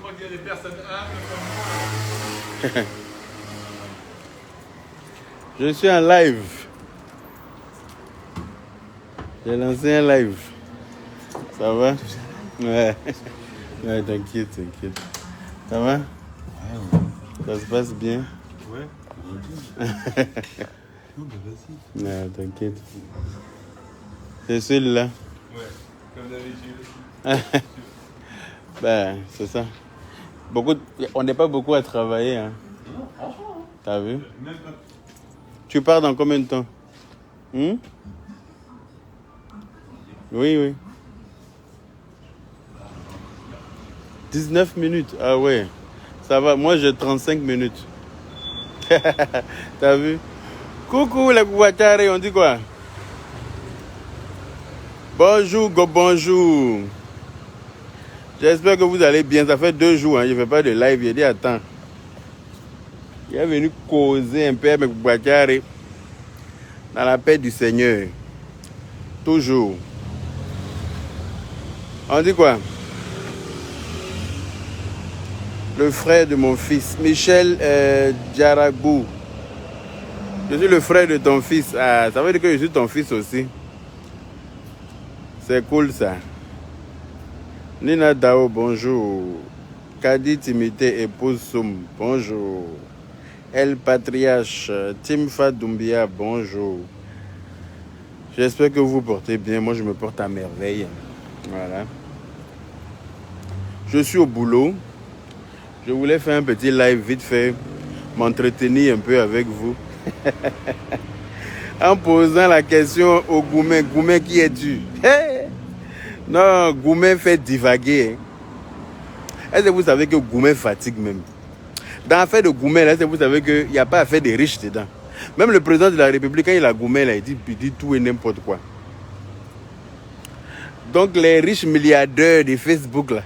crois qu'il y a des personnes humbles comme moi. Je suis en live. J'ai lancé un live. Ça va? Ouais. Ouais, t'inquiète, t'inquiète. Ça va? Ouais. Ça se passe bien? Ouais. Non, mais vas-y. Non, t'inquiète. C'est celui-là? Ouais, comme d'habitude. Ben, c'est ça. On n'est pas beaucoup à travailler. Hein. Non, franchement. T'as vu? Même pas. Tu pars dans combien de temps? Oui, oui. 19 minutes. Ah ouais. Ça va. Moi, j'ai 35 minutes. T'as vu? Coucou les Kouatare, on dit quoi? Bonjour, bonjour. J'espère que vous allez bien. Ça fait 2 jours, hein. Je ne fais pas de live. J'ai dit, attends. Il est venu causer un peu avec Kouatare dans la paix du Seigneur. Toujours. On dit quoi? Le frère de mon fils, Michel Djaragou. Je suis le frère de ton fils. Ah, ça veut dire que je suis ton fils aussi. C'est cool ça. Nina Dao, bonjour. Kadi Timité, épouse Soum, bonjour. El Patriarche, Timfa Doumbia, bonjour. J'espère que vous vous portez bien. Moi, je me porte à merveille. Voilà. Je suis au boulot. Je voulais faire un petit live vite fait, m'entretenir un peu avec vous. En posant la question au Goumé. Goumé, qui es-tu? Hey! Non, Goumé fait divaguer. Est-ce que vous savez que Goumé fatigue même? Dans l'affaire de Goumé, est-ce que vous savez qu'il n'y a pas affaire des riches dedans? Même le président de la République, quand il a Goumé, là, il dit tout et n'importe quoi. Donc les riches milliardaires de Facebook, là,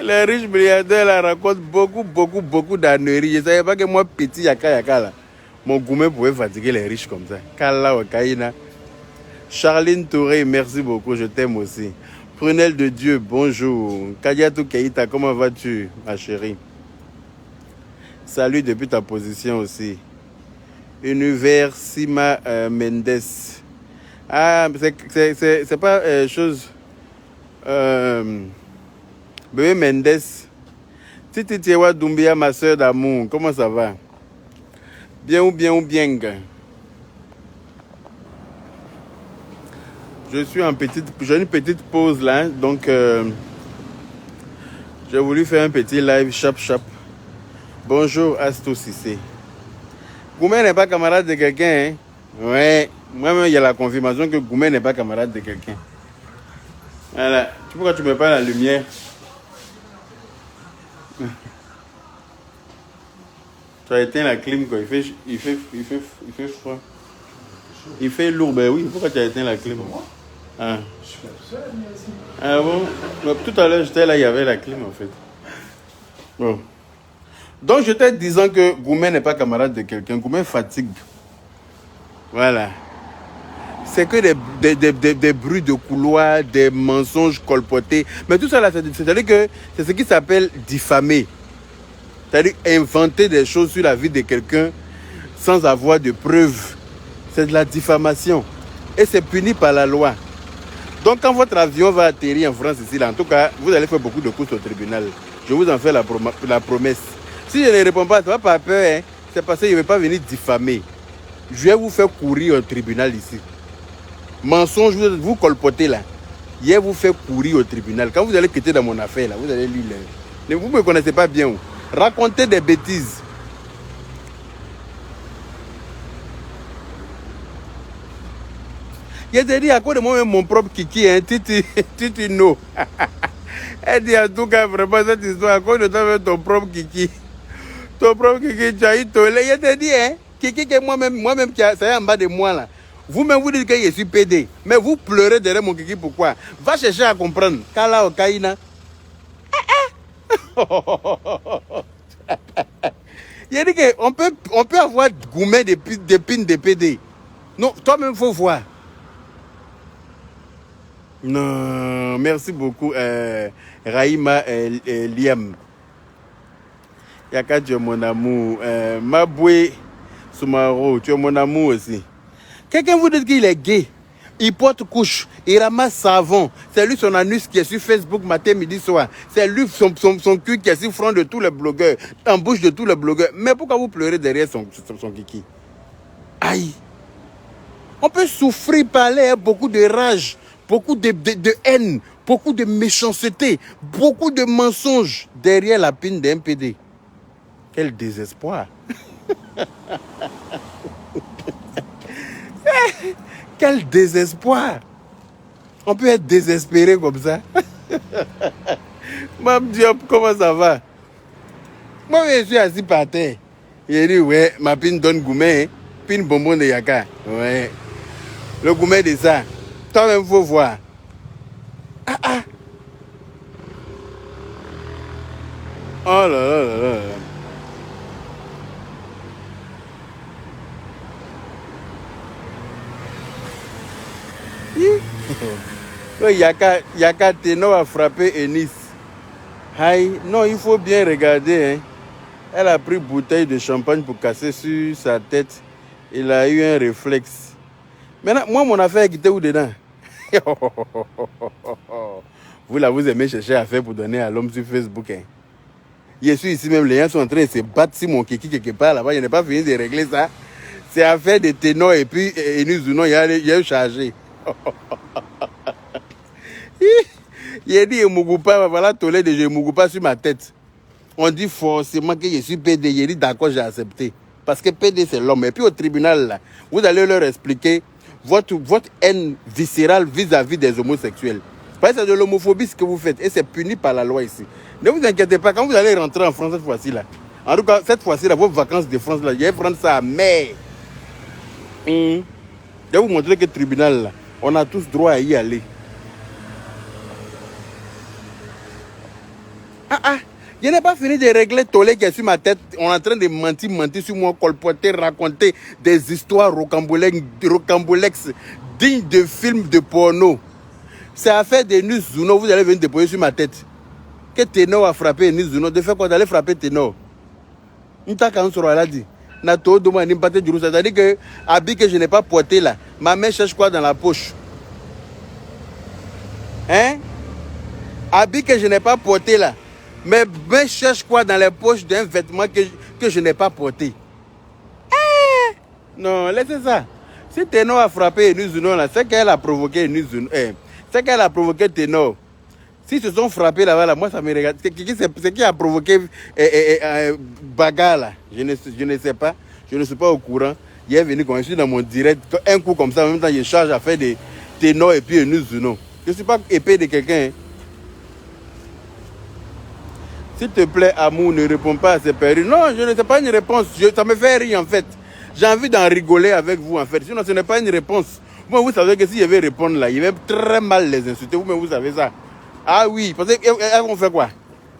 les riches milliardaires là, racontent beaucoup d'anneries. Je ne savais pas que moi, petit yaka là, mon Goumé pouvait fatiguer les riches comme ça. Kala Wakaina. Charline Touré, merci beaucoup, je t'aime aussi. Prunelle de Dieu, bonjour. Kadiatou Keita, comment vas-tu, ma chérie? Salut depuis ta position aussi. Univers Sima Mendes. Ah, c'est pas chose. Bébé Mendes. Titi Tiewa Doumbia, ma soeur d'amour, comment ça va? Bien ou bien? J'ai une petite pause là, donc j'ai voulu faire un petit live chap. Bonjour Asto Cissé. Goumé n'est pas camarade de quelqu'un, hein? Ouais, moi-même il y a la confirmation que Goumé n'est pas camarade de quelqu'un. Voilà, pourquoi tu ne mets pas la lumière? Tu as éteint la clim quoi, il fait froid. Il fait lourd, ben oui, pourquoi tu as éteint la clim? Ah. Je suis pas tout seul à venir ici. Ah bon? Tout à l'heure, j'étais là, il y avait la clim en fait. Bon. Donc, j'étais disant que Goumé n'est pas camarade de quelqu'un. Goumé fatigue. Voilà. C'est que des bruits de couloir, des mensonges colpotés. Mais tout ça là, c'est-à-dire que c'est ce qui s'appelle diffamer. C'est-à-dire inventer des choses sur la vie de quelqu'un sans avoir de preuves. C'est de la diffamation. Et c'est puni par la loi. Donc quand votre avion va atterrir en France ici, là, en tout cas, vous allez faire beaucoup de courses au tribunal. Je vous en fais la promesse. Si je ne réponds pas, ça ne va pas peur. Hein? C'est parce que je ne vais pas venir diffamer. Je vais vous faire courir au tribunal ici. Mensonge, vous colpotez là. Je vais vous faire courir au tribunal. Quand vous allez quitter dans mon affaire, là, vous allez lire. Vous ne me connaissez pas bien. Racontez des bêtises. Je te dis à cause de moi-même mon propre kiki, hein, Titi no. Elle dit en tout cas vraiment cette histoire à cause de toi, ton propre kiki. Ton propre kiki, tu as eu tolé. Je te dis, hein, kiki que moi-même qui est en bas de moi là. Vous-même vous dites que je suis pédé. Mais vous pleurez derrière mon kiki, pourquoi? Va chercher à comprendre. Kala Okaina. Je dis qu'on peut avoir gourmet des pines de pédé. Non, toi-même il faut voir. Non, merci beaucoup, Raïma Liam. Yaka, tu es mon amour. Maboué Soumaro, tu es mon amour aussi. Quelqu'un vous dit qu'il est gay. Il porte couche, il ramasse savon. C'est lui son anus qui est sur Facebook matin, midi, soir. C'est lui son cul qui est sur front de tous les blogueurs, en bouche de tous les blogueurs. Mais pourquoi vous pleurez derrière son kiki? Aïe. On peut souffrir, parler, beaucoup de rage, beaucoup de haine, beaucoup de méchanceté, beaucoup de mensonges derrière la pine d'un PD. Quel désespoir. Quel désespoir. On peut être désespéré comme ça. Mme Diop, comment ça va? Moi, je suis assis par terre. Il dit, ouais, ma pine donne gourmet, hein? Pine bonbon de yaka. Ouais. Le gourmet de ça. Toi-même, il faut voir. Ah ah. Oh là là là là. Yaka Teno a frappé Enis. Aïe, non, il faut bien regarder. Hein. Elle a pris bouteille de champagne pour casser sur sa tête. Il a eu un réflexe. Maintenant, moi, mon affaire est quittée où dedans? Vous là, vous aimez chercher affaire pour donner à l'homme sur Facebook. Hein. Je suis ici même, les gens sont en train de se battre sur mon kiki quelque part là-bas. Je n'ai pas fini de régler ça. C'est affaire de Ténor et puis Enis Zounon, il y a eu chargé. Il a dit Mougoupa, voilà, tolé de Mougoupa sur ma tête. On dit forcément que je suis PD. Il dit d'accord, j'ai accepté. Parce que PD, c'est l'homme. Et puis au tribunal, là, vous allez leur expliquer votre haine viscérale vis-à-vis des homosexuels. Parce que c'est de l'homophobie ce que vous faites. Et c'est puni par la loi ici. Ne vous inquiétez pas, quand vous allez rentrer en France cette fois-ci, là, en tout cas, cette fois-ci, là, vos vacances de France, là, je vais prendre ça à mai. Je vais vous montrer que le tribunal, là, on a tous droit à y aller. Ah ah, je n'ai pas fini de régler Tolé qui est sur ma tête. On est en train de mentir sur moi, colporter, raconter des histoires rocambolesques dignes de films de porno. C'est affaire d'Enis Zounon, vous allez venir déposer sur ma tête. Que Ténor a frappé Enis Zounon, de faire quoi? D'aller frapper Ténor. Elle a dit. C'est-à-dire que habit que je n'ai pas porté là, ma main cherche quoi dans la poche? Hein? Habit que je n'ai pas porté là, mes mains cherchent quoi dans les poches d'un vêtement que je n'ai pas porté? Non, laissez ça. Si Ténor a frappé Enis Zounon là, c'est qu'elle a provoqué Enis Zounon. C'est qu'elle a provoqué Ténor. Si se sont frappés là-bas, là, moi ça me regarde. C'est qui a provoqué bagarre là? Je ne sais pas. Je ne suis pas au courant. Il est venu quand je suis dans mon direct. Un coup comme ça, en même temps, je charge à faire des Ténor et puis Enis Zounon. Je ne suis pas épée de quelqu'un. Hein. S'il te plaît, amour, ne réponds pas à ces périls. Non, je ne sais pas une réponse. Ça me fait rire en fait. J'ai envie d'en rigoler avec vous en fait. Sinon, ce n'est pas une réponse. Moi, vous savez que si je vais répondre là, il va très mal les insulter. Vous-même, vous savez ça. Ah oui, parce qu'elles vont faire quoi?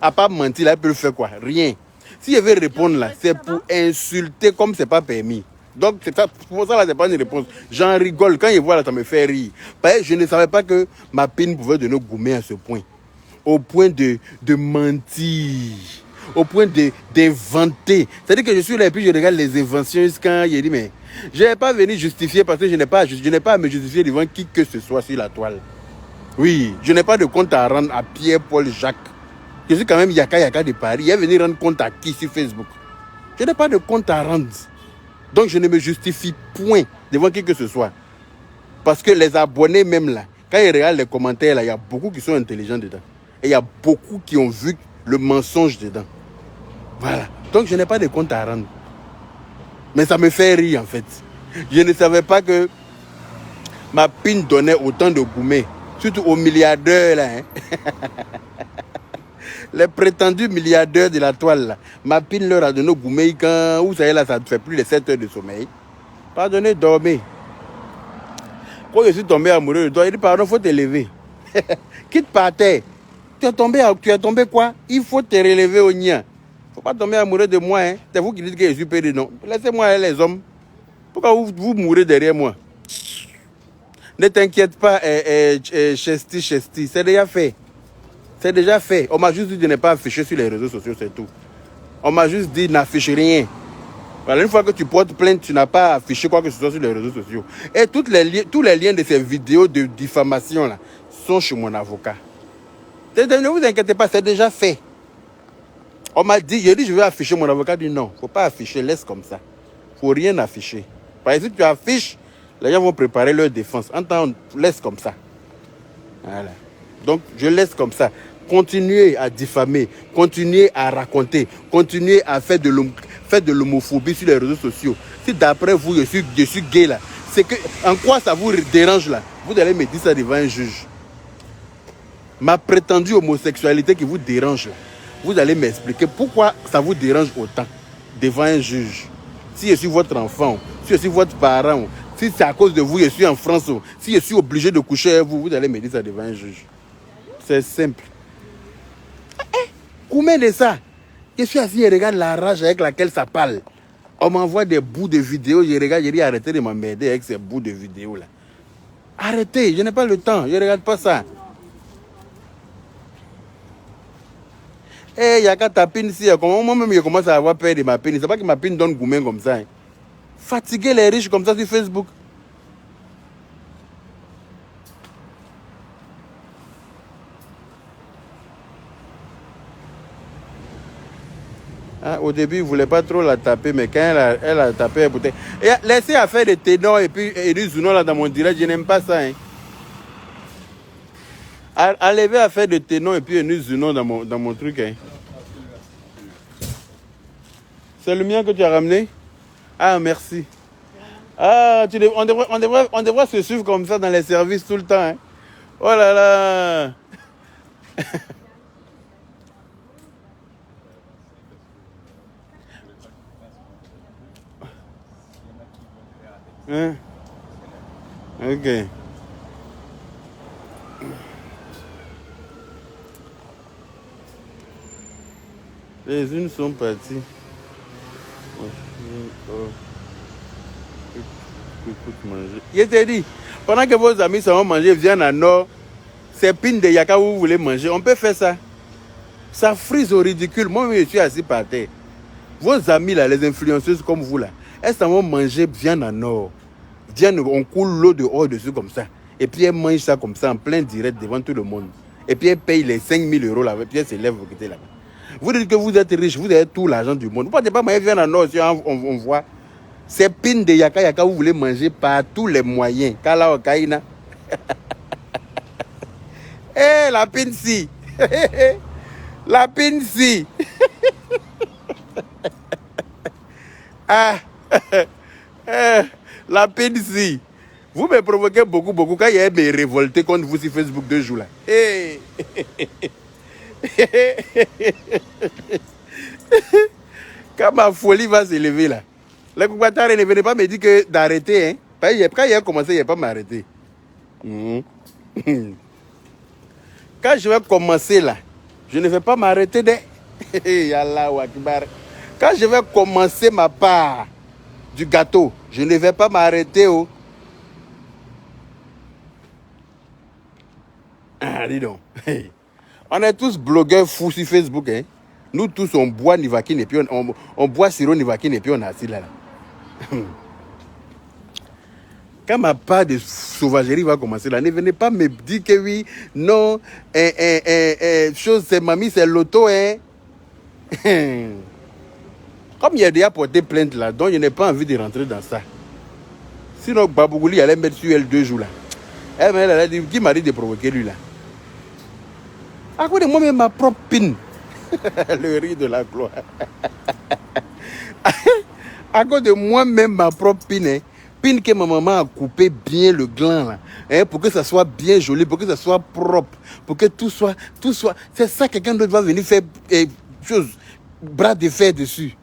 À part mentir, là, elles peuvent faire quoi? Rien. Si je vais répondre là, c'est pour insulter comme c'est pas permis. Donc, c'est ça, pour ça, là, c'est pas une réponse. J'en rigole. Quand je vois là, ça me fait rire. Parce que je ne savais pas que ma pine pouvait donner gourmet à ce point. Au point de mentir. Au point d'inventer. C'est-à-dire que je suis là et puis je regarde les inventions quand il dit, mais je n'ai pas venu justifier parce que je n'ai pas à me justifier devant qui que ce soit sur la toile. Oui, je n'ai pas de compte à rendre à Pierre-Paul Jacques. Je suis quand même Yaka de Paris. Il est venu rendre compte à qui sur Facebook? Je n'ai pas de compte à rendre. Donc je ne me justifie point devant qui que ce soit. Parce que les abonnés même là, quand ils regardent les commentaires là, il y a beaucoup qui sont intelligents dedans. Et il y a beaucoup qui ont vu le mensonge dedans. Voilà. Donc je n'ai pas de compte à rendre. Mais ça me fait rire en fait. Je ne savais pas que ma pine donnait autant de gourmet. Surtout aux milliardaires là. Hein. Les prétendus milliardaires de la toile là. Ma pine leur a donné gourmet quand, vous savez là, ça ne fait plus les 7 heures de sommeil. Pardonnez, dormez. Quand je suis tombé amoureux de toi, il dit pardon, il faut te lever. Quitte par terre. Tu es tombé quoi? Il faut te relever au nien. Il ne faut pas tomber amoureux de moi. Hein. C'est vous qui dites que je suis pédé, non. Laissez-moi les hommes. Pourquoi vous mourrez derrière moi? Ne t'inquiète pas, Chesty, c'est déjà fait. C'est déjà fait. On m'a juste dit de ne pas afficher sur les réseaux sociaux, c'est tout. On m'a juste dit n'affiche rien. Voilà, une fois que tu portes plainte, tu n'as pas affiché quoi que ce soit sur les réseaux sociaux. Et tous les liens de ces vidéos de diffamation là sont chez mon avocat. Ne vous inquiétez pas, c'est déjà fait. On m'a dit, j'ai dit je vais afficher, mon avocat dit non, il ne faut pas afficher, laisse comme ça. Il ne faut rien afficher. Parce que si tu affiches, les gens vont préparer leur défense. Entends, laisse comme ça. Voilà. Donc je laisse comme ça. Continuez à diffamer, continuez à raconter, continuez à faire de l'homophobie sur les réseaux sociaux. Si d'après vous, je suis gay là, c'est que, en quoi ça vous dérange là? Vous allez me dire ça devant un juge. Ma prétendue homosexualité qui vous dérange là, vous allez m'expliquer pourquoi ça vous dérange autant devant un juge. Si je suis votre enfant, si je suis votre parent, si c'est à cause de vous, je suis en France, si je suis obligé de coucher avec vous, vous allez me dire ça devant un juge. C'est simple. Combien de ça? Je suis assis et regarde la rage avec laquelle ça parle. On m'envoie des bouts de vidéos, je regarde, je dis arrêtez de m'emmerder avec ces bouts de vidéos là. Arrêtez, je n'ai pas le temps, je ne regarde pas ça. Eh, il y a qu'à ta pine ici, moi-même je commence à avoir peur de ma pine. C'est pas que ma pine donne gourmet comme ça. Hein. Fatiguer les riches comme ça sur Facebook. Hein, au début, il ne voulait pas trop la taper, mais quand elle a tapé, elle peut-être. Laissez à faire des ténors et puis du Zouno là dans mon direct, je n'aime pas ça. Hein. Enlever à faire des ténors et puis du Zouno dans mon truc. Hein. C'est le mien que tu as ramené? Ah, merci. Ah, on devrait se suivre comme ça dans les services tout le temps. Hein. Oh là là. Hein? Ok. Les unes sont parties. Manger. Je t'ai dit, pendant que vos amis s'en vont manger viande à nord, c'est pine de yaka où vous voulez manger. On peut faire ça. Ça frise au ridicule. Moi, je suis assis par terre. Vos amis, là, les influenceuses comme vous, là, elles s'en vont manger viande à nord. Viande, on coule l'eau dehors dessus comme ça. Et puis elles mangent ça comme ça en plein direct devant tout le monde. Et puis elles payent les 5 000 € là. Et puis elles se lèvent vous quittez là-bas. Vous dites que vous êtes riche, vous avez tout l'argent du monde. Vous ne pouvez pas manger viande à nord si on voit. Ces pines de yaka, vous voulez manger par tous les moyens. Kala Okaina. Eh, la pine si. La pine si. Ah. La pine si. Vous me provoquez beaucoup. Quand il y a me révolté contre vous sur Facebook 2 jours là. Hey. Quand ma folie va s'élever là. Le Koubatare ne venait pas me dire que d'arrêter. Hein. Quand il a commencé, il n'a pas m'arrêter. Quand je vais commencer là, je ne vais pas m'arrêter de. Quand je vais commencer ma part du gâteau, je ne vais pas m'arrêter. Oh. Ah, dis donc. On est tous blogueurs fous sur Facebook. Hein. Nous tous, on boit Nivaquine et puis on boit sirop Nivaquine et puis on est assis là. Quand ma part de sauvagerie va commencer là, ne venez pas me dire que oui, non, chose, c'est mamie, c'est l'auto, hein. Comme il a déjà porté plainte là, donc je n'ai pas envie de rentrer dans ça. Sinon, Babougouli allait mettre sur elle 2 jours là. Elle a dit, qui m'a dit de provoquer lui là? À cause de moi-même, ma propre pine. Le riz de la gloire. À cause de moi-même, ma propre pine. Hein. Pine que ma maman a coupé bien le gland là. Hein, pour que ça soit bien joli, pour que ça soit propre. Pour que tout soit. C'est ça, quelqu'un d'autre va venir faire bras de fer dessus.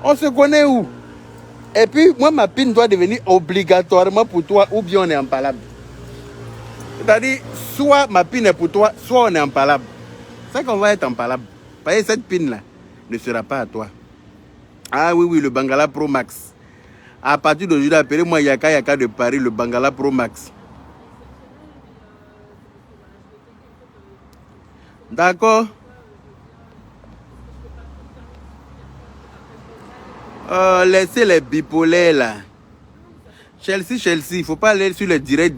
On se connaît où? Et puis, moi, ma pine doit devenir obligatoirement pour toi, ou bien on est en palabre. C'est-à-dire, soit ma pine est pour toi, soit on est en palabre. C'est qu'on va être en palabre. Parce que cette pine-là ne sera pas à toi. Ah oui, le Bangala Pro Max. À partir d'aujourd'hui, appelez-moi Yaka de Paris, le Bangala Pro Max. D'accord. Laissez les bipolaires là. Chelsea, il ne faut pas aller sur le direct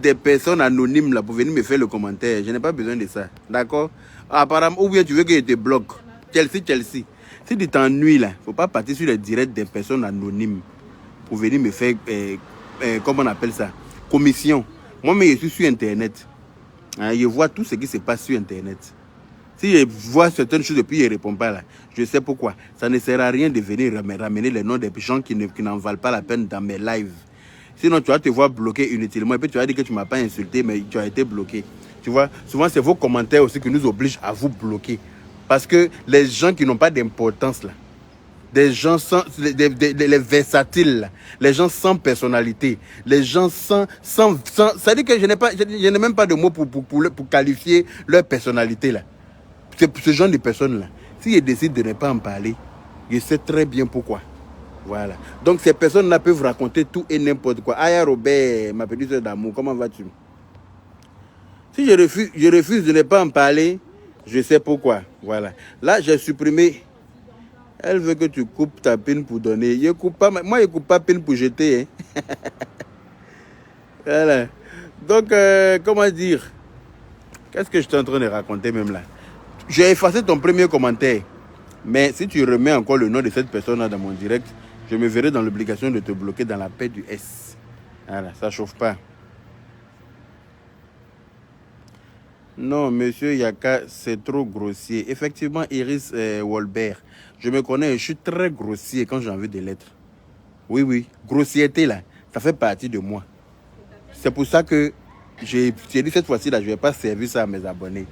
des personnes anonymes là pour venir me faire le commentaire. Je n'ai pas besoin de ça. D'accord? Apparemment, ou bien tu veux que je te bloque. Chelsea. Si tu t'ennuies là, il ne faut pas partir sur le direct des personnes anonymes pour venir me faire, comment on appelle ça? Commission. Moi, mais je suis sur Internet. Hein, je vois tout ce qui se passe sur Internet. Si je vois certaines choses et puis je ne réponds pas là, je sais pourquoi. Ça ne sert à rien de venir ramener les noms des gens qui n'en valent pas la peine dans mes lives. Sinon, tu vas te voir bloqué inutilement. Et puis tu vas dire que tu ne m'as pas insulté, mais tu as été bloqué. Tu vois, souvent c'est vos commentaires aussi qui nous obligent à vous bloquer. Parce que les gens qui n'ont pas d'importance là, des gens sans, les versatiles, là, les gens sans personnalité, les gens sans ça veut dire que je n'ai même pas de mots pour qualifier leur personnalité là. Ce genre de personnes-là, si je décide de ne pas en parler, je sais très bien pourquoi. Voilà. Donc ces personnes-là peuvent raconter tout et n'importe quoi. Aya Robert, ma petite soeur d'amour, comment vas-tu? Si je refuse de ne pas en parler, je sais pourquoi. Voilà. Là, j'ai supprimé. Elle veut que tu coupes ta pine pour donner. Je coupe pas, moi, je ne coupe pas pine pour jeter. Hein. Voilà. Donc, comment dire? Qu'est-ce que je suis en train de raconter même là? J'ai effacé ton premier commentaire. Mais si tu remets encore le nom de cette personne-là dans mon direct, je me verrai dans l'obligation de te bloquer dans la paix du S. Voilà, ça ne chauffe pas. Non, monsieur Yaka, c'est trop grossier. Effectivement, Iris Wolbert, je me connais, je suis très grossier quand j'ai envie de l'être. Oui, grossièreté là, ça fait partie de moi. C'est pour ça que j'ai dit cette fois-ci là, je ne vais pas servir ça à mes abonnés.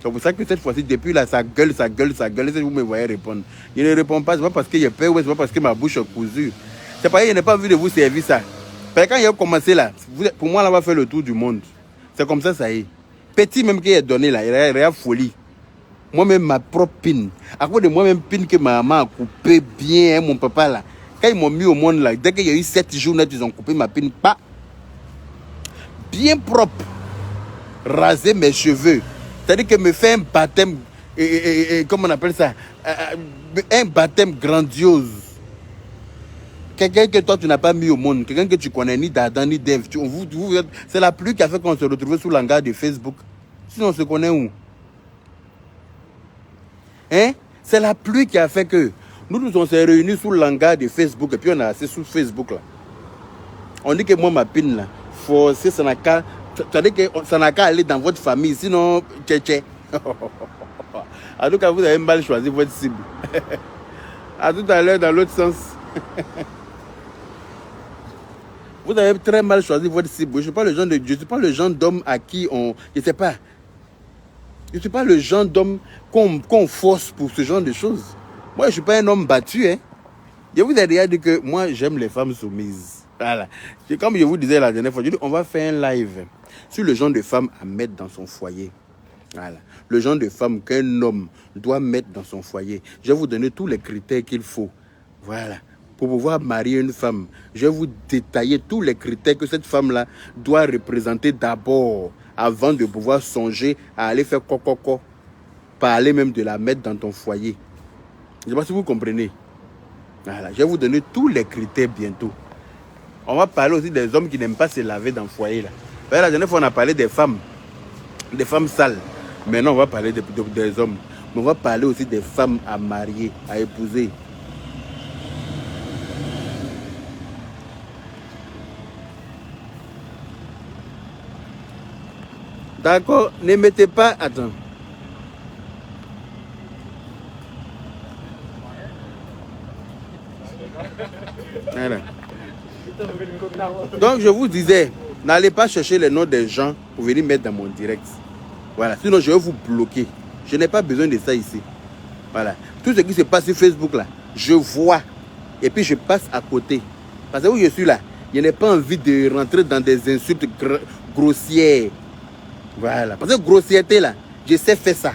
C'est pour ça que cette fois-ci, depuis là, ça gueule, si vous me voyez répondre. Je ne réponds pas, ce n'est pas parce que j'ai peur, ce n'est pas parce que ma bouche est cousue. C'est pas que je n'ai pas envie de vous servir ça. Parce que quand il a commencé là, pour moi, là, on va faire le tour du monde. C'est comme ça, ça y est. Petit même qu'il a donné là, il y a folie. Moi-même, ma propre pine. À cause de moi-même, pine que ma maman a coupé bien, hein, mon papa là. Quand ils m'ont mis au monde là, dès qu'il y a eu 7 jours net, ils ont coupé ma pine, pas bien propre. Raser mes cheveux. C'est-à-dire que me fait un baptême, comment on appelle ça, un baptême grandiose. Quelqu'un que toi tu n'as pas mis au monde, quelqu'un que tu connais ni d'Adam ni d'Ève. C'est la pluie qui a fait qu'on se retrouve sous l'hangar de Facebook. Sinon on se connaît où? Hein? C'est la pluie qui a fait que nous on s'est réunis sous l'hangar de Facebook et puis on a assis sous Facebook là. On dit que moi ma pine là, forcé, ça n'a qu'à aller dans votre famille, sinon tché. En tout cas, vous avez mal choisi votre cible. À tout à l'heure dans l'autre sens. Vous avez très mal choisi votre cible. Je ne suis pas le genre d'homme à qui on... Je ne sais pas. Je ne suis pas le genre d'homme qu'on force pour ce genre de choses. Moi, je ne suis pas un homme battu. Hein. Je vous ai déjà dit que moi, j'aime les femmes soumises. Voilà. Comme je vous disais la dernière fois, je dis, on va faire un live sur le genre de femme à mettre dans son foyer. Voilà. Le genre de femme qu'un homme doit mettre dans son foyer. Je vais vous donner tous les critères qu'il faut. Voilà. Pour pouvoir marier une femme, je vais vous détailler tous les critères que cette femme-là doit représenter d'abord, avant de pouvoir songer à aller faire coco, parler même de la mettre dans ton foyer. Je ne sais pas si vous comprenez. Voilà. Je vais vous donner tous les critères bientôt. On va parler aussi des hommes qui n'aiment pas se laver dans le foyer. Là. La dernière fois, on a parlé des femmes sales. Maintenant, on va parler des hommes. Mais on va parler aussi des femmes à marier, à épouser. D'accord, ne mettez pas... Attends. Voilà. Donc, je vous disais, n'allez pas chercher les noms des gens pour venir mettre dans mon direct. Voilà, sinon je vais vous bloquer. Je n'ai pas besoin de ça ici. Voilà. Tout ce qui se passe sur Facebook là, je vois. Et puis je passe à côté. Parce que où je suis là, je n'ai pas envie de rentrer dans des insultes grossières. Voilà. Parce que grossièreté là, je sais faire ça.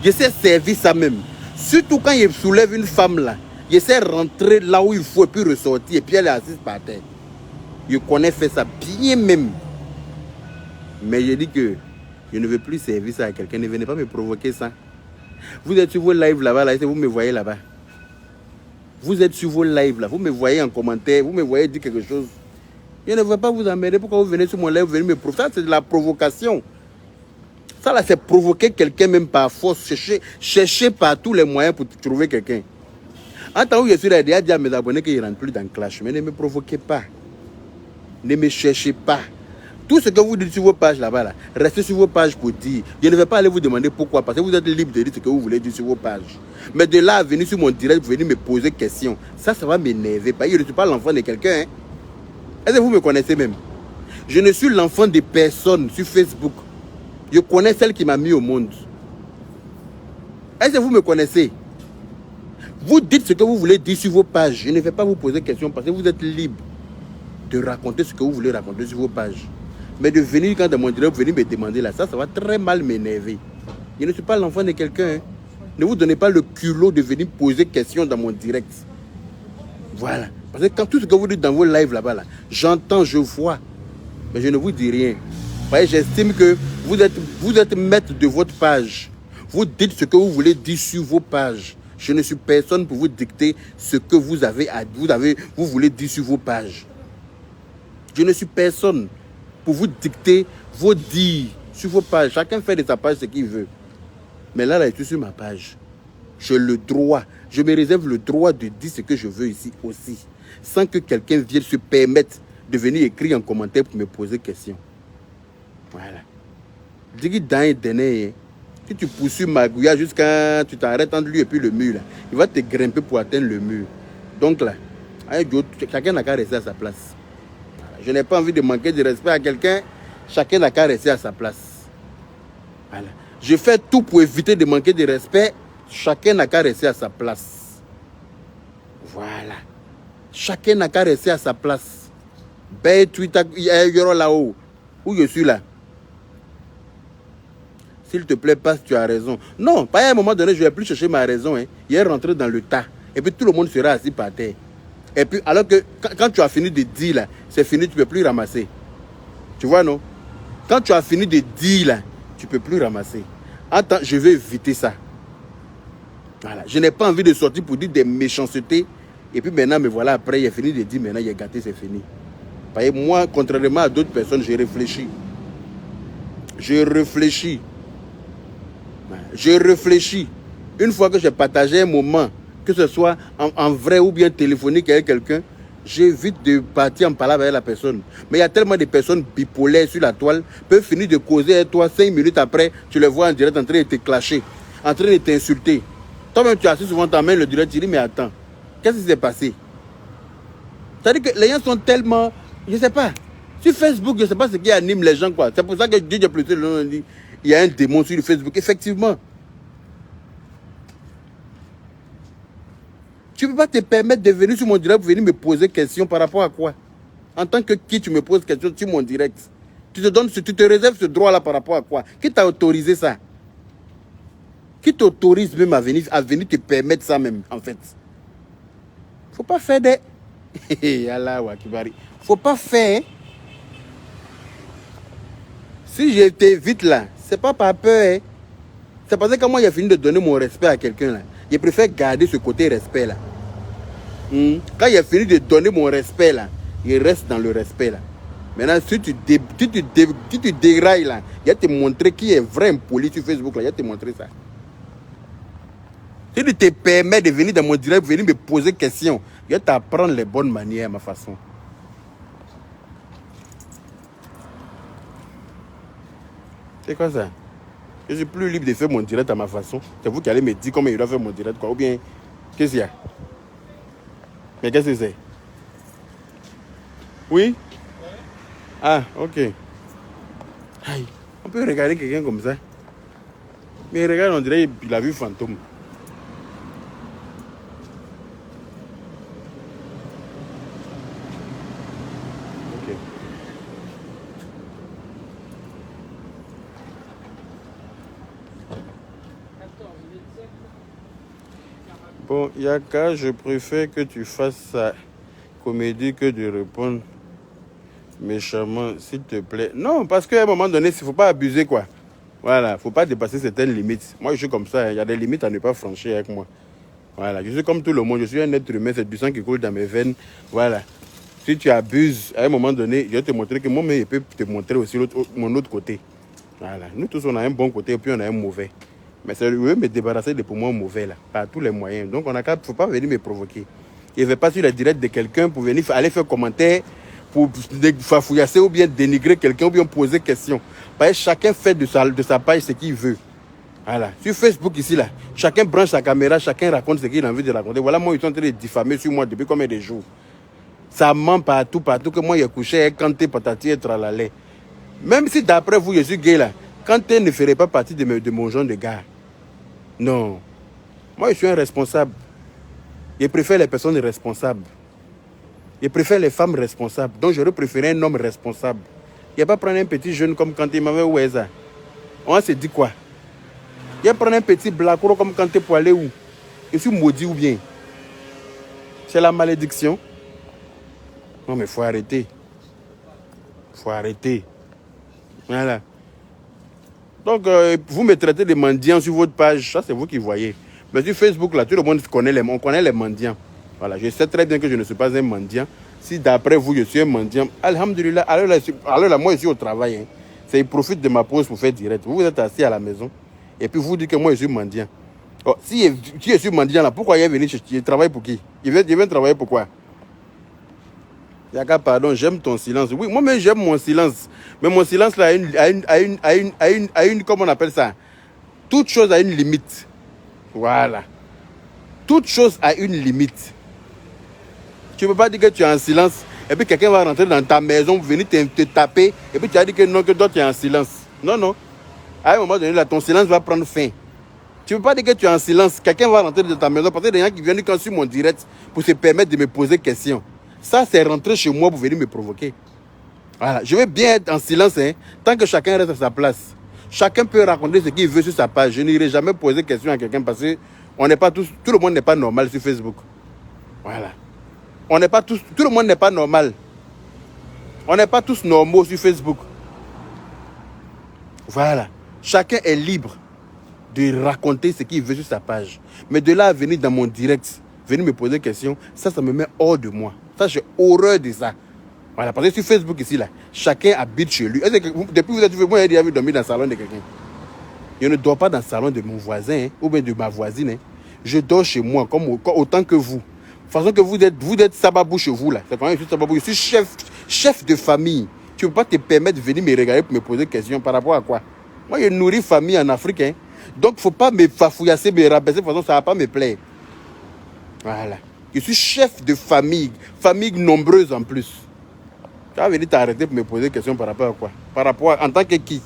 Je sais servir ça même. Surtout quand je soulève une femme là, Je sais rentrer là où il faut et puis ressortir. Et puis elle est assise par terre. Je connais faire ça bien même. Mais je dis que je ne veux plus servir ça à quelqu'un. Ne venez pas me provoquer ça. Vous êtes sur vos lives là-bas, là, vous me voyez là-bas. Vous êtes sur vos lives là, vous me voyez en commentaire, vous me voyez dire quelque chose. Je ne veux pas vous emmerder. Pourquoi vous venez sur mon live, vous venez me provoquer? Ça, c'est de la provocation. Ça là, c'est provoquer quelqu'un même par force. Chercher par tous les moyens pour trouver quelqu'un. En tant que je suis là, j'ai dit à mes abonnés qu'ils ne rentrent plus dans le clash. Mais ne me provoquez pas. Ne me cherchez pas. Tout ce que vous dites sur vos pages là-bas, là, restez sur vos pages pour dire. Je ne vais pas aller vous demander pourquoi. Parce que vous êtes libre de dire ce que vous voulez dire sur vos pages. Mais de là à venir sur mon direct, vous venez me poser des questions. Ça va m'énerver. Je ne suis pas l'enfant de quelqu'un. Hein. Est-ce que vous me connaissez même? Je ne suis l'enfant de personne sur Facebook. Je connais celle qui m'a mis au monde. Est-ce que vous me connaissez? Vous dites ce que vous voulez dire sur vos pages. Je ne vais pas vous poser de questions parce que vous êtes libre de raconter ce que vous voulez raconter sur vos pages. Mais de venir quand dans mon direct, vous venez me demander là, ça va très mal m'énerver. Je ne suis pas l'enfant de quelqu'un. Hein. Ne vous donnez pas le culot de venir poser questions dans mon direct. Voilà. Parce que quand tout ce que vous dites dans vos lives là-bas, là, j'entends, je vois. Mais je ne vous dis rien. J'estime que vous êtes maître de votre page. Vous dites ce que vous voulez dire sur vos pages. Je ne suis personne pour vous dicter ce que vous voulez dire sur vos pages. Je ne suis personne pour vous dicter vos dires sur vos pages. Chacun fait de sa page ce qu'il veut. Mais là, je suis sur ma page. J'ai le droit. Je me réserve le droit de dire ce que je veux ici aussi. Sans que quelqu'un vienne se permettre de venir écrire en commentaire pour me poser des questions. Voilà. Dis dans et dernier, si tu poursuis Magouya jusqu'à tu t'arrêtes entre lui et puis le mur, là, il va te grimper pour atteindre le mur. Donc là, chacun n'a qu'à rester à sa place. Voilà. Je n'ai pas envie de manquer de respect à quelqu'un. Chacun n'a qu'à rester à sa place. Voilà. Je fais tout pour éviter de manquer de respect. Chacun n'a qu'à rester à sa place. Voilà. Chacun n'a qu'à rester à sa place. Ben, Twitter, il y a là-haut. Où je suis là. S'il te plaît, passe, tu as raison. Non, pas à un moment donné, je ne vais plus chercher ma raison. Hein. Il est rentré dans le tas. Et puis tout le monde sera assis par terre. Et puis, alors que quand tu as fini de dire là, c'est fini, tu ne peux plus ramasser. Tu vois, non? Quand tu as fini de dire là, tu ne peux plus ramasser. Attends, je vais éviter ça. Voilà. Je n'ai pas envie de sortir pour dire des méchancetés. Et puis maintenant, me voilà après, il a fini de dire, maintenant, il est gâté, c'est fini. Parce que moi, contrairement à d'autres personnes, je réfléchis. Je réfléchis. Je réfléchis. Une fois que j'ai partagé un moment, que ce soit en vrai ou bien téléphonique avec quelqu'un, j'évite de partir en parler avec la personne. Mais il y a tellement de personnes bipolaires sur la toile, peuvent finir de causer avec toi 5 minutes après, tu les vois en direct en train de te clasher, en train de t'insulter. Toi-même, tu as assis souvent ta main le direct, tu dis, mais attends, qu'est-ce qui s'est passé? C'est-à-dire que les gens sont tellement, je ne sais pas, sur Facebook, je ne sais pas ce qui anime les gens, quoi. C'est pour ça que DJ Pluto, il y a un démon sur le Facebook, effectivement. Tu ne peux pas te permettre de venir sur mon direct pour venir me poser des questions par rapport à quoi? En tant que qui tu me poses des questions sur mon direct? Tu te réserves ce droit-là par rapport à quoi? Qui t'a autorisé ça? Qui t'autorise même à venir te permettre ça même, en fait? Faut pas faire des... Faut pas faire... Si j'étais vite là, c'est pas par peur. Hein. C'est parce que moi j'ai fini de donner mon respect à quelqu'un là. Je préfère garder ce côté respect là. Quand j'ai fini de donner mon respect là, il reste dans le respect là. Maintenant, si tu dérailles là, il va te montrer qui est vrai impoli sur Facebook là, il va te montrer ça. Si tu te permets de venir dans mon direct, venir me poser des questions, je vais t'apprendre les bonnes manières à ma façon. C'est quoi ça? Je suis plus libre de faire mon direct à ma façon. C'est vous qui allez me dire comment je dois faire mon direct, quoi. Ou bien, qu'est-ce qu'il y a? Mais qu'est-ce que c'est? Oui? Ah, ok. Aïe, on peut regarder quelqu'un comme ça. Mais regarde, on dirait qu'il a vu fantôme. Ok. Bon, Yaka, je préfère que tu fasses ça comédie que de répondre méchamment, s'il te plaît. Non, parce qu'à un moment donné, il ne faut pas abuser, quoi. Voilà, il ne faut pas dépasser certaines limites. Moi, je suis comme ça, il y a des limites à ne pas franchir avec moi. Voilà, je suis comme tout le monde, je suis un être humain, c'est du sang qui coule dans mes veines. Voilà. Si tu abuses, à un moment donné, je vais te montrer que moi-même, je peux te montrer aussi mon autre côté. Voilà. Nous tous, on a un bon côté et puis on a un mauvais. Mais c'est eux me débarrasser des poumons mauvais, là, par tous les moyens. Donc, il ne faut pas venir me provoquer. Je ne vais pas sur la directe de quelqu'un pour venir aller faire commentaire, pour fafouillasser ou bien dénigrer quelqu'un ou bien poser question. Parce que chacun fait de sa page ce qu'il veut. Voilà. Sur Facebook ici, là, chacun branche sa caméra, chacun raconte ce qu'il a envie de raconter. Voilà, moi, ils sont en train de diffamer sur moi depuis combien de jours. Ça ment partout, que moi, j'ai couché, Kanté, patati, et tralala. Même si d'après vous, je suis gay, là, Kanté ne ferait pas partie de mon genre de gars. Non. Moi, je suis un responsable. Je préfère les personnes responsables. Je préfère les femmes responsables. Donc, j'aurais préféré un homme responsable. Il n'y a pas prendre un petit jeune comme Kanté m'avait oué ça. On se dit quoi? Il y a prendre un petit blacro comme Kanté pour aller où? Je suis maudit ou bien? C'est la malédiction. Non, mais il faut arrêter. Il faut arrêter. Voilà. Donc, vous me traitez de mendiant sur votre page. Ça, c'est vous qui voyez. Mais sur Facebook, là, tout le monde connaît on connaît les mendiants. Voilà, je sais très bien que je ne suis pas un mendiant. Si d'après vous, je suis un mendiant, alhamdulillah, alors là, moi, je suis au travail. Hein. C'est, ils profitent de ma pause pour faire direct. Vous êtes assis à la maison et puis vous dites que moi, je suis mendiant. Oh, si je suis mendiant, là, pourquoi il est venu chercher? Il travaille pour qui? Il vient travailler pour quoi? Yaka, pardon, j'aime ton silence. Oui, moi-même, j'aime mon silence. Mais mon silence, là, a une, comment on appelle ça? Toute chose a une limite. Voilà. Toute chose a une limite. Tu ne peux pas dire que tu es en silence et puis quelqu'un va rentrer dans ta maison, venir te taper et puis tu as dit que non, que toi tu es en silence. Non, non. À un moment donné, là, ton silence va prendre fin. Tu ne peux pas dire que tu es en silence. Quelqu'un va rentrer dans ta maison parce qu'il y a des gens qui viennent quand sur mon direct pour se permettre de me poser des questions. Ça, c'est rentrer chez moi pour venir me provoquer. Voilà. Je veux bien être en silence, hein, tant que chacun reste à sa place. Chacun peut raconter ce qu'il veut sur sa page. Je n'irai jamais poser question à quelqu'un parce que on n'est pas tous, tout le monde n'est pas normal sur Facebook. Voilà. On n'est pas tous, tout le monde n'est pas normal. On n'est pas tous normaux sur Facebook. Voilà. Chacun est libre de raconter ce qu'il veut sur sa page. Mais de là à venir dans mon direct, venir me poser des questions, ça me met hors de moi. Ça, j'ai horreur de ça. Voilà. Parce que sur Facebook ici, là, chacun habite chez lui. Depuis que vous êtes fait, moi, j'ai déjà vu dormir dans le salon de quelqu'un. Je ne dors pas dans le salon de mon voisin, hein, ou bien de ma voisine. Hein. Je dors chez moi, autant que vous. De toute façon que vous êtes sababou chez vous, là. C'est quand même, je suis sababou. Je suis chef de famille. Tu ne peux pas te permettre de venir me regarder pour me poser des questions par rapport à quoi? Moi, je nourris famille en Afrique. Hein. Donc, il ne faut pas me fafouillasser, me rabaisser. De toute façon, ça ne va pas me plaire. Voilà. Je suis chef de famille. Famille nombreuse en plus. Tu vas venir t'arrêter pour me poser des questions par rapport à quoi? Par rapport à, en tant que qui?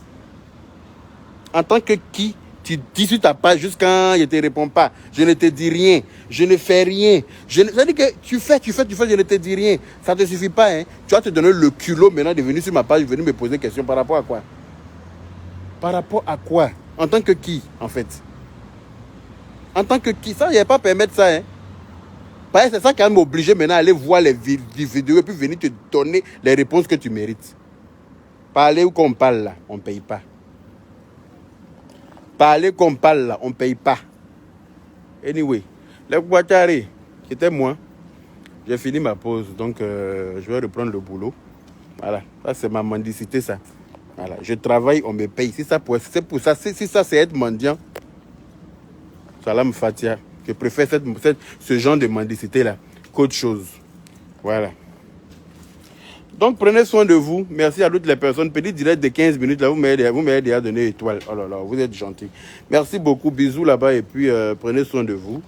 En tant que qui? Tu dis sur ta page jusqu'à je ne te réponds pas. Je ne te dis rien. Je ne fais rien. C'est-à-dire que tu fais, je ne te dis rien. Ça ne te suffit pas. Hein? Tu vas te donner le culot maintenant de venir sur ma page, de venir me poser des questions par rapport à quoi? Par rapport à quoi? En tant que qui, en fait? En tant que qui? Ça, il n'y a pas à permettre ça. Hein? C'est ça qui va m'obliger maintenant à aller voir les vidéos et puis venir te donner les réponses que tu mérites. Parler ou qu'on parle là, on ne paye pas. Parler comme parle là, on ne paye pas. Anyway, le Guattari, c'était moi. J'ai fini ma pause, donc je vais reprendre le boulot. Voilà, ça c'est ma mendicité ça. Voilà, je travaille, on me paye. Si ça c'est pour ça, si ça c'est être mendiant, Salam Fatia. Je préfère ce genre de mendicité là qu'autre chose. Voilà. Donc, prenez soin de vous. Merci à toutes les personnes. Petit direct de 15 minutes, là, vous m'avez déjà donné étoile. Oh là là, vous êtes gentils. Merci beaucoup. Bisous là-bas. Et puis, prenez soin de vous.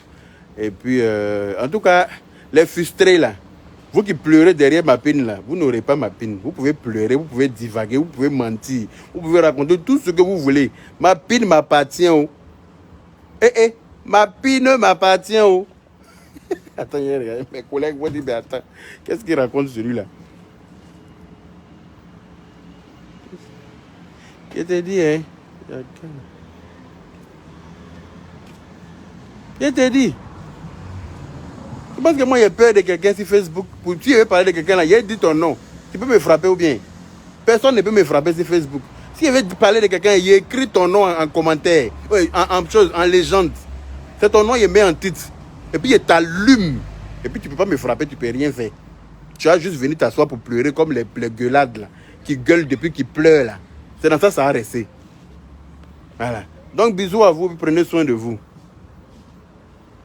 Et puis, en tout cas, les frustrés, là, vous qui pleurez derrière ma pine, là, vous n'aurez pas ma pine. Vous pouvez pleurer, vous pouvez divaguer, vous pouvez mentir. Vous pouvez raconter tout ce que vous voulez. Ma pine m'appartient. Oh. Ma pine m'appartient. Oh. Attends, mes collègues vont dire, mais attends, qu'est-ce qu'il raconte celui-là? Je t'ai dit, hein? Je t'ai dit. Tu penses que moi j'ai peur de quelqu'un sur Facebook? Pour tu veux parler de quelqu'un là, il a dit ton nom. Tu peux me frapper ou bien? Personne ne peut me frapper sur Facebook. Si je veux parler de quelqu'un, il écrit ton nom en commentaire, en légende. C'est ton nom, il met en titre. Et puis il t'allume. Et puis tu ne peux pas me frapper, tu ne peux rien faire. Tu vas juste venir t'asseoir pour pleurer comme les gueulades là, qui gueulent depuis qu'ils pleurent là. C'est dans ça, ça va rester. Voilà. Donc bisous à vous, prenez soin de vous.